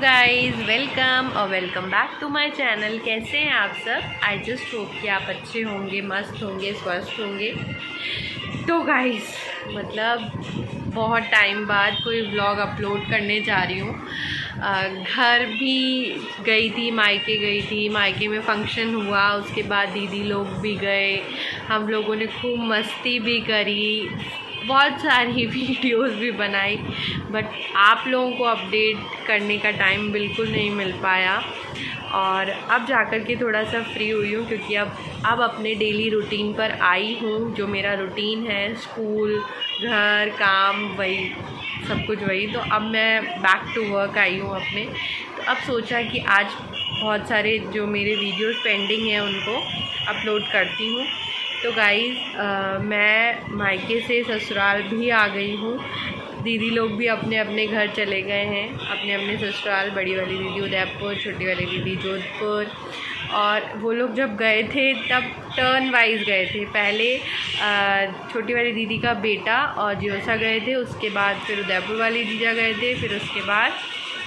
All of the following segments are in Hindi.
गाइज़, वेलकम और welcome back to my channel. कैसे हैं आप सब? आई जस्ट होप कि आप अच्छे होंगे, मस्त होंगे, स्वस्थ होंगे। तो गाइज़ मतलब बहुत टाइम बाद कोई व्लॉग अपलोड करने जा रही हूँ। घर भी गई थी, मायके गई थी, मायके में फ़ंक्शन हुआ, उसके बाद दीदी लोग भी गए, हम लोगों ने खूब मस्ती भी करी, बहुत सारी वीडियोस भी बनाई, बट आप लोगों को अपडेट करने का टाइम बिल्कुल नहीं मिल पाया। और अब जाकर के थोड़ा सा फ्री हुई हूँ क्योंकि अब अपने डेली रूटीन पर आई हूँ। जो मेरा रूटीन है, स्कूल, घर, काम, वही सब कुछ वही। तो अब मैं बैक टू वर्क आई हूँ अपने। तो अब सोचा कि आज बहुत सारे जो मेरे वीडियोस पेंडिंग हैं उनको अपलोड करती हूँ। तो गाइज़ मैं मायके से ससुराल भी आ गई हूँ। दीदी लोग भी अपने अपने घर चले गए हैं, अपने अपने ससुराल। बड़ी वाली दीदी उदयपुर, छोटी वाली दीदी जोधपुर। और वो लोग जब गए थे तब टर्न वाइज गए थे। पहले छोटी वाली दीदी का बेटा और जियोसा गए थे, उसके बाद फिर उदयपुर वाली जीजा गए थे, फिर उसके बाद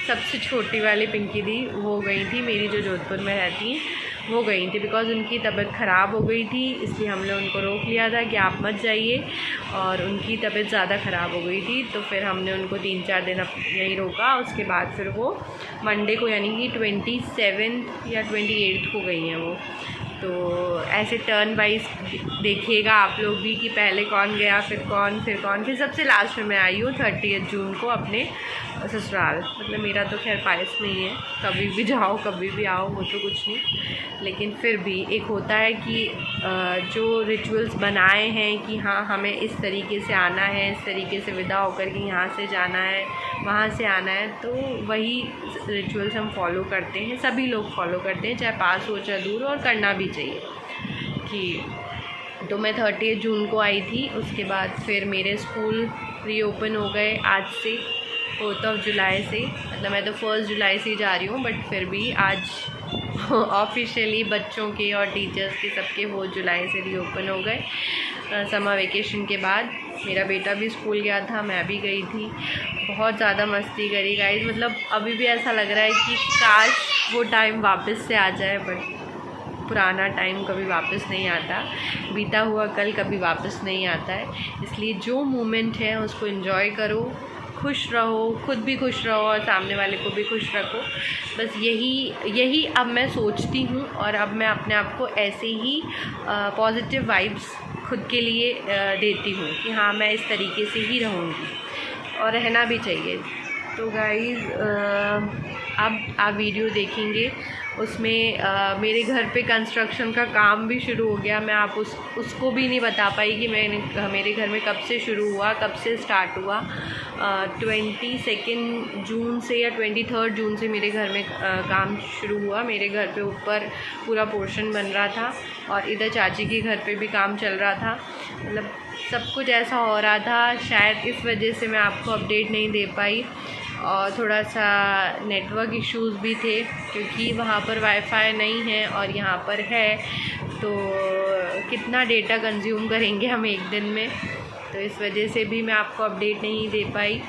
सबसे छोटी वाली पिंकी दी वो गई थी, मेरी जो जोधपुर में रहती हैं वो गई थी। बिकॉज़ उनकी तबीयत ख़राब हो गई थी, इसलिए हमने उनको रोक लिया था कि आप मत जाइए। और उनकी तबीयत ज़्यादा ख़राब हो गई थी तो फिर हमने उनको 3-4 दिन यहीं रोका। उसके बाद फिर वो मंडे को यानी कि 27 या 28 को गई हैं वो। तो ऐसे टर्न वाइज देखिएगा आप लोग भी कि पहले कौन गया, फिर कौन, फिर कौन, फिर सबसे लास्ट में मैं आई हूँ 30 जून को अपने ससुराल। मतलब मेरा तो खैर पायस नहीं है, कभी भी जाओ कभी भी आओ, वो तो कुछ नहीं, लेकिन फिर भी एक होता है कि जो रिचुअल्स बनाए हैं कि हाँ हमें इस तरीके से आना है, इस तरीके से विदा होकर के यहाँ से जाना है, वहाँ से आना है, तो वही रिचुअल्स हम फॉलो करते हैं, सभी लोग फॉलो करते हैं, चाहे पास हो चाहे दूर, और करना भी चाहिए। कि तो मैं 30 जून को आई थी। उसके बाद फिर मेरे स्कूल रीओपन हो गए आज से, 4 जुलाई से। मतलब मैं तो 1 जुलाई से जा रही हूँ, बट फिर भी आज ऑफिशियली बच्चों के और टीचर्स के सबके 4 जुलाई से रीओपन हो गए समर वेकेशन के बाद। मेरा बेटा भी स्कूल गया था, मैं भी गई थी, बहुत ज़्यादा मस्ती करी गाइस। मतलब अभी भी ऐसा लग रहा है कि काश वो टाइम वापस से आ जाए, बट पुराना टाइम कभी वापस नहीं आता, बीता हुआ कल कभी वापस नहीं आता है। इसलिए जो मोमेंट है उसको एंजॉय करो, खुश रहो, खुद भी खुश रहो और सामने वाले को भी खुश रखो। बस यही अब मैं सोचती हूँ, और अब मैं अपने आप को ऐसे ही पॉजिटिव वाइब्स खुद के लिए देती हूँ कि हाँ मैं इस तरीके से ही रहूँगी, और रहना भी चाहिए। तो गाइज़ अब आप वीडियो देखेंगे, उसमें मेरे घर पे कंस्ट्रक्शन का काम भी शुरू हो गया। मैं आप उसको भी नहीं बता पाई कि मेरे घर में कब से शुरू हुआ, कब से स्टार्ट हुआ। 22 जून से या 23 जून से मेरे घर में काम शुरू हुआ। मेरे घर पे ऊपर पूरा पोर्शन बन रहा था और इधर चाची के घर पे भी काम चल रहा था। मतलब सब कुछ ऐसा हो रहा था, शायद इस वजह से मैं आपको अपडेट नहीं दे पाई। और थोड़ा सा नेटवर्क इश्यूज़ भी थे क्योंकि वहाँ पर वाईफाई नहीं है और यहाँ पर है, तो कितना डेटा कंज्यूम करेंगे हम एक दिन में, तो इस वजह से भी मैं आपको अपडेट नहीं दे पाई।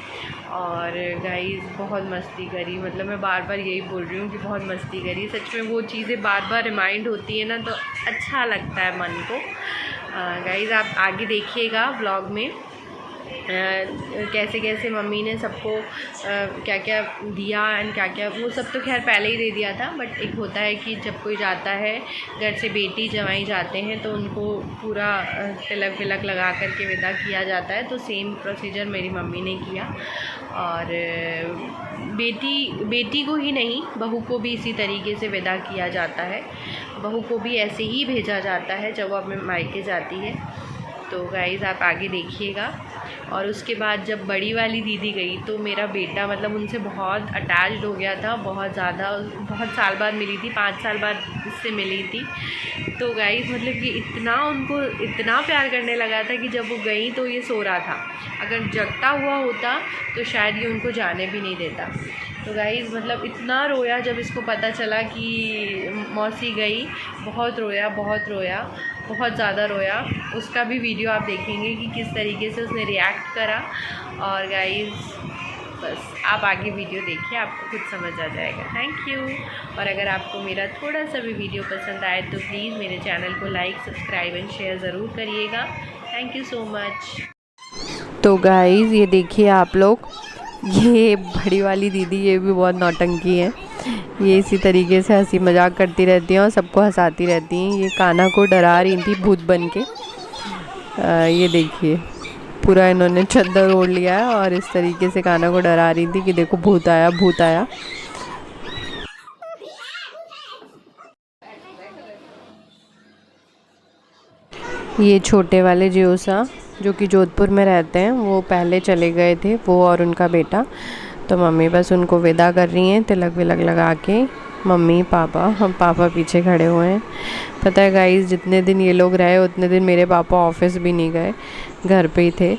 और गाइस बहुत मस्ती करी, मतलब मैं बार बार यही बोल रही हूँ कि बहुत मस्ती करी। सच में वो चीज़ें बार बार रिमाइंड होती है ना, तो अच्छा लगता है मन को। गाइस आप आगे देखिएगा व्लॉग में कैसे कैसे मम्मी ने सबको क्या क्या दिया एंड क्या क्या, वो सब तो खैर पहले ही दे दिया था, बट एक होता है कि जब कोई जाता है घर से, बेटी जवाई जाते हैं, तो उनको पूरा तिलक विलक लगा करके विदा किया जाता है। तो सेम प्रोसीजर मेरी मम्मी ने किया, और बेटी को ही नहीं, बहू को भी इसी तरीके से विदा किया जाता है। बहू को भी ऐसे ही भेजा जाता है जब वो अपने मायके जाती है। तो गाइज़ आप आगे देखिएगा। और उसके बाद जब बड़ी वाली दीदी गई तो मेरा बेटा मतलब उनसे बहुत अटैच्ड हो गया था, बहुत ज़्यादा। बहुत साल बाद मिली थी, 5 साल बाद इससे मिली थी। तो गाइज़ मतलब कि उनको इतना प्यार करने लगा था कि जब वो गई तो ये सो रहा था। अगर जगता हुआ होता तो शायद ये उनको जाने भी नहीं देता। तो गाइज़ मतलब इतना रोया जब इसको पता चला कि मौसी गई, बहुत रोया, बहुत रोया, बहुत ज़्यादा रोया। उसका भी वीडियो आप देखेंगे कि किस तरीके से उसने रिएक्ट करा। और गाइज़ बस आप आगे वीडियो देखिए, आपको खुद समझ आ जाएगा। Thank you. और अगर आपको मेरा थोड़ा सा भी वीडियो पसंद आए तो प्लीज़ मेरे चैनल को लाइक, सब्सक्राइब एंड शेयर ज़रूर करिएगा। Thank you so much. तो गाइज़ ये देखिए आप लोग, ये बड़ी वाली दीदी ये भी बहुत नौटंकी है। ये इसी तरीके से हंसी मजाक करती रहती हैं और सबको हंसाती रहती हैं। ये कान्हा को डरा रही थी भूत बन के। ये देखिए पूरा इन्होंने चादर ओढ़ लिया है और इस तरीके से कान्हा को डरा रही थी कि देखो भूत आया, भूत आया। ये छोटे वाले जियोसा जो कि जोधपुर में रहते हैं, वो पहले चले गए थे, वो और उनका बेटा। तो मम्मी बस उनको विदा कर रही हैं तिलक विलक लगा के। मम्मी पापा, हम पापा पीछे खड़े हुए हैं। पता है गाइस, जितने दिन ये लोग रहे उतने दिन मेरे पापा ऑफिस भी नहीं गए, घर पे ही थे।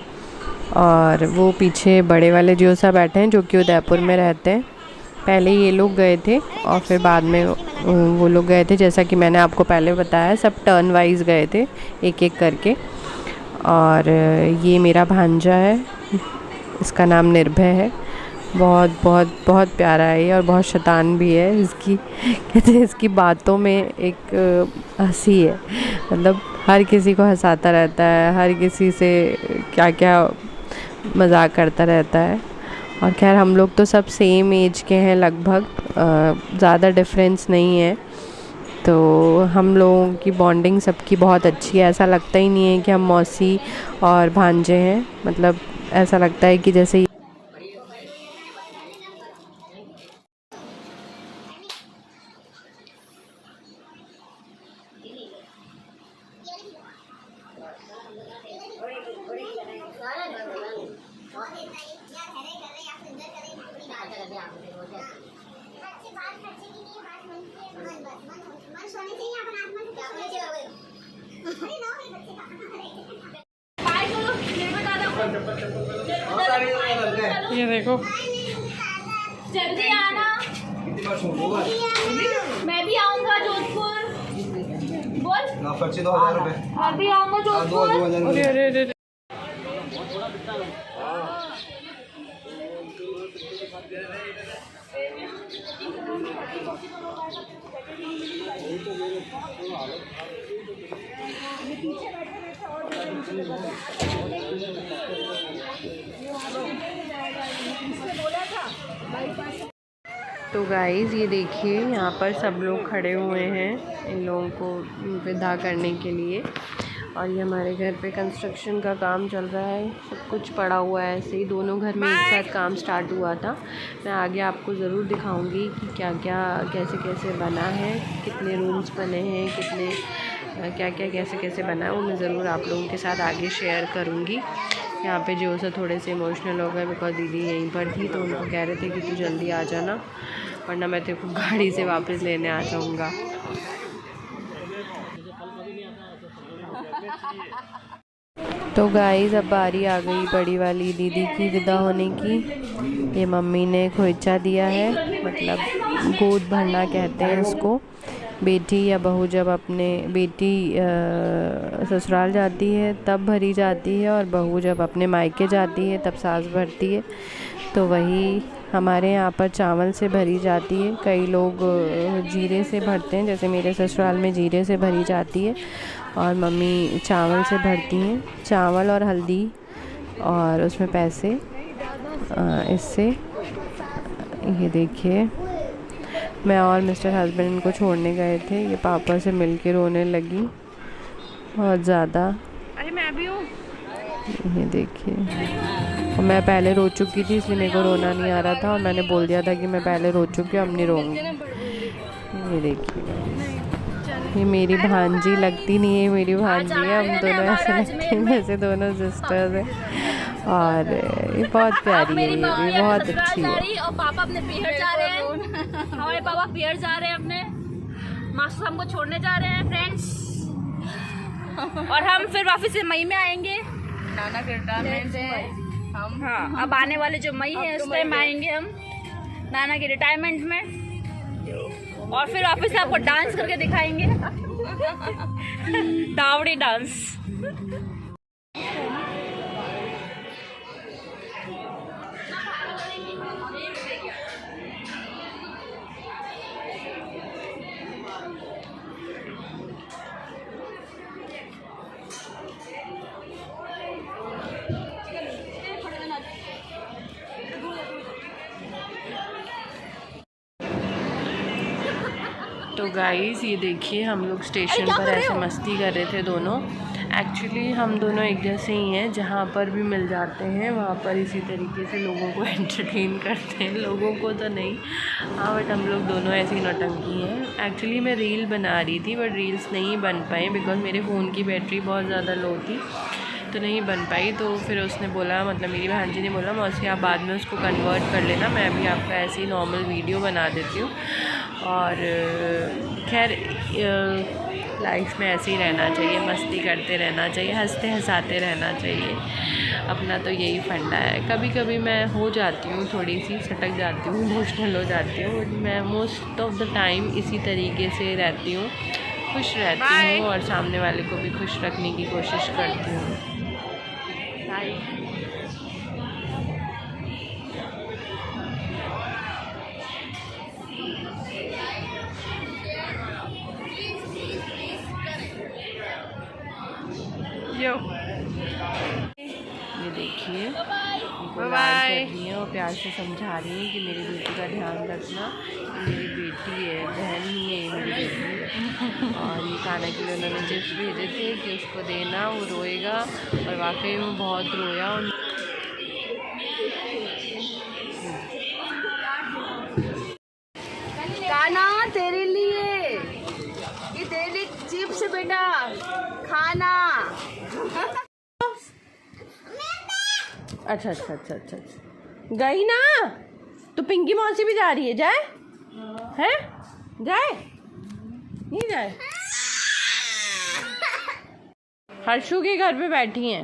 और वो पीछे बड़े वाले जियोसा बैठे हैं जो कि उदयपुर में रहते हैं। पहले ये लोग गए थे और फिर बाद में वो लोग गए थे। जैसा कि मैंने आपको पहले बताया, सब टर्न वाइज गए थे एक एक करके। और ये मेरा भांजा है, इसका नाम निर्भय है। बहुत बहुत बहुत प्यारा है ये और बहुत शैतान भी है। इसकी कहते हैं इसकी बातों में एक हंसी है, मतलब हर किसी को हंसाता रहता है, हर किसी से क्या क्या मजाक करता रहता है। और खैर हम लोग तो सब सेम एज के हैं लगभग, ज़्यादा डिफरेंस नहीं है। तो हम लोगों की बॉन्डिंग सबकी बहुत अच्छी है। ऐसा लगता ही नहीं है कि हम मौसी और भांजे हैं, मतलब ऐसा लगता है कि जैसे ये देखो, जल्दी आना, मैं भी आऊंगा जोधपुर। बोल ना, 2000 रुपए। मैं भी आऊंगा जोधपुर। अरे तो गाइज़ ये देखिए यहाँ पर सब लोग खड़े हुए हैं इन लोगों को विदा करने के लिए। और ये हमारे घर पे कंस्ट्रक्शन का काम चल रहा है, सब कुछ पड़ा हुआ है ऐसे ही। दोनों घर में एक साथ काम स्टार्ट हुआ था। मैं आगे आपको ज़रूर दिखाऊंगी कि क्या क्या कैसे कैसे बना है, कितने रूम्स बने हैं, कितने क्या क्या कैसे कैसे बना है, वो मैं ज़रूर आप लोगों के साथ आगे शेयर करूँगी। यहाँ पे जो से थोड़े से इमोशनल हो गए बिकॉज दीदी यहीं पर थी, तो उनको कह रहे थे कि तू जल्दी आ जाना वरना मैं तेरे को गाड़ी से वापस लेने आ जाऊँगा। तो गाइस अब बारी आ गई बड़ी वाली दीदी की विदा होने की। ये मम्मी ने खोइचा दिया है, मतलब गोद भरना कहते हैं इसको। बेटी या बहू जब अपने बेटी ससुराल जाती है तब भरी जाती है, और बहू जब अपने मायके जाती है तब सास भरती है। तो वही हमारे यहाँ पर चावल से भरी जाती है। कई लोग जीरे से भरते हैं, जैसे मेरे ससुराल में जीरे से भरी जाती है और मम्मी चावल से भरती हैं। चावल और हल्दी और उसमें पैसे। इससे ये देखिए, मैं और मिस्टर हस्बैंड इनको छोड़ने गए थे, ये पापा से मिलके रोने लगी बहुत ज़्यादा। अरे मैं भी हूँ। ये देखिए, और मैं पहले रो चुकी थी इसलिए मेरे को रोना नहीं आ रहा था, और मैंने बोल दिया था कि मैं पहले रो चुकी हूँ, अब नहीं रोऊंगी। ये देखिए, ये मेरी भांजी लगती नहीं है, मेरी भांजी है। हम दोनों ऐसे लगते हैं जैसे दोनों सिस्टर्स हैं, और ये बहुत प्यारी है, ये भी बहुत अच्छी है। और पापा अपने पियर जा रहे हैं, हमारे पापा पियर जा रहे हैं, अपने मास्टर हमको छोड़ने जा रहे हैं फ्रेंड्स। और हम फिर वापस से मई में आएंगे। नाना के रिटायरमेंट है हम, हाँ अब आने वाले जो मई है उस टाइम आएंगे हम नाना के रिटायरमेंट में, और फिर वापस से आपको डांस करके दिखाएंगे। दावड़ी डांस। तो गाइस ये देखिए, हम लोग स्टेशन पर ऐसे मस्ती कर रहे थे दोनों। एक्चुअली हम दोनों एक जैसे ही हैं, जहाँ पर भी मिल जाते हैं वहाँ पर इसी तरीके से लोगों को एंटरटेन करते हैं। लोगों को तो नहीं, हाँ, बट हम लोग दोनों ऐसे ही नौटंकी हैं। एक्चुअली मैं रील बना रही थी बट रील्स नहीं बन पाई बिकॉज मेरे फ़ोन की बैटरी बहुत ज़्यादा लो थी, तो नहीं बन पाई। तो फिर उसने बोला, मतलब मेरी बहन जी ने बोला, मौसी आप बाद में उसको कन्वर्ट कर लेना, मैं भी आपका ऐसे ही नॉर्मल वीडियो बना देती हूँ। और खैर लाइफ में ऐसे ही रहना चाहिए, मस्ती करते रहना चाहिए, हंसते हंसाते रहना चाहिए, अपना तो यही फंडा है। कभी कभी मैं हो जाती हूँ, थोड़ी सी सटक जाती हूँ, इमोशनल हो जाती हूँ, मैं मोस्ट ऑफ द टाइम इसी तरीके से रहती हूँ, खुश रहती हूँ और सामने वाले को भी खुश रखने की कोशिश करती हूँ। यो ये देखिए, बाय और प्यार से समझा रही है कि मेरी बेटी का ध्यान रखना, मेरी बेटी है, बहन नहीं है मेरी बेटी। और ये खाने के लिए उन्होंने चिप्स भेजे थे कि उसको देना, वो रोएगा, और वाकई में बहुत रोया। काना तेरे लिए, ये तेरे लिए चिप्स बेटा, खाना। अच्छा अच्छा अच्छा अच्छा अच्छा, गई ना तो पिंकी मौसी भी जा रही है, जाए हैं, जाए नहीं जाए, हर्षू के घर पे बैठी हैं।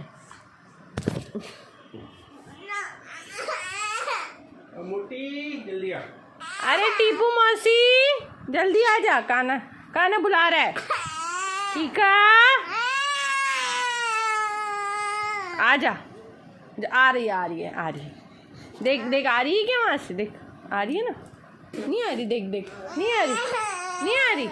मोटी जल्दी आ। अरे टीपू मौसी जल्दी आ जा, काना काना बुला रहा है। ठीक है, आ जा, आ रही है, आ रही है, देख देख आ रही है क्या वहाँ से, देख आ रही है ना, नहीं आ रही, देख देख, नहीं आ रही, नहीं आ रही।